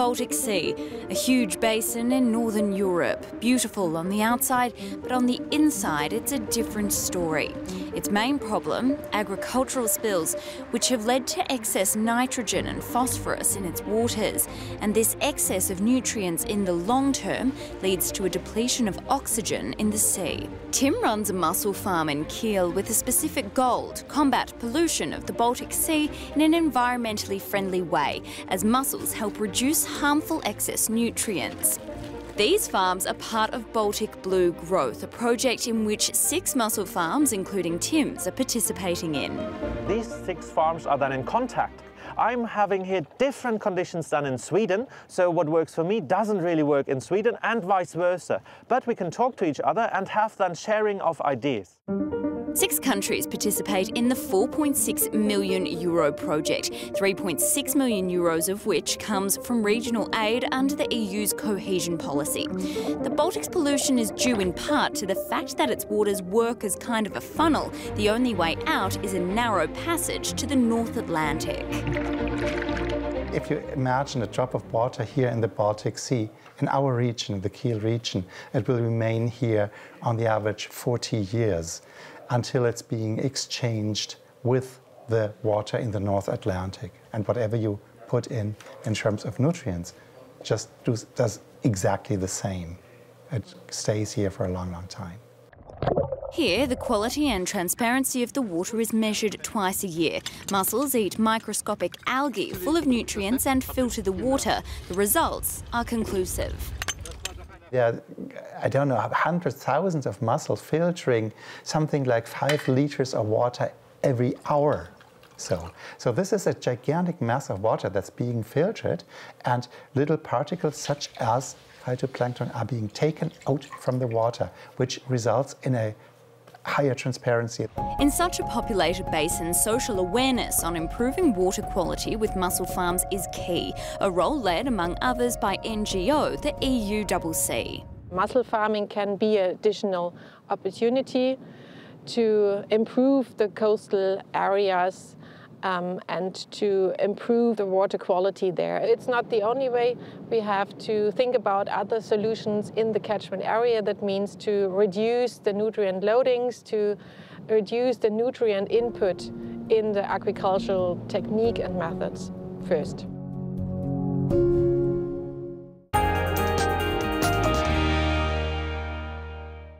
Baltic Sea, a huge basin in northern Europe. Beautiful on the outside, but on the inside it's a different story. Its main problem, agricultural spills, which have led to excess nitrogen and phosphorus in its waters. And this excess of nutrients in the long term leads to a depletion of oxygen in the sea. Tim runs a mussel farm in Kiel with a specific goal: to combat pollution of the Baltic Sea in an environmentally friendly way, as mussels help reduce harmful excess nutrients. These farms are part of Baltic Blue Growth, a project in which 6 mussel farms, including Tim's, are participating in. These 6 farms are then in contact. I'm having here different conditions than in Sweden, so what works for me doesn't really work in Sweden and vice versa. But we can talk to each other and have then sharing of ideas. 6 countries participate in the €4.6 million project, €3.6 million of which comes from regional aid under the EU's cohesion policy. The Baltic's pollution is due in part to the fact that its waters work as kind of a funnel. The only way out is a narrow passage to the North Atlantic. If you imagine a drop of water here in the Baltic Sea, in our region, the Kiel region, it will remain here on the average 40 years until it's being exchanged with the water in the North Atlantic. And whatever you put in terms of nutrients just does exactly the same. It stays here for a long, long time. Here, the quality and transparency of the water is measured twice a year. Mussels eat microscopic algae full of nutrients and filter the water. The results are conclusive. Yeah, I don't know, hundreds, thousands of mussels filtering something like 5 liters of water every hour. So this is a gigantic mass of water that's being filtered, and little particles such as phytoplankton are being taken out from the water, which results in a higher transparency. In such a populated basin, social awareness on improving water quality with mussel farms is key, a role led, among others, by NGO, the EUCC. Mussel farming can be an additional opportunity to improve the coastal areas and to improve the water quality there. It's not the only way. We have to think about other solutions in the catchment area. That means to reduce the nutrient loadings, to reduce the nutrient input in the agricultural technique and methods first.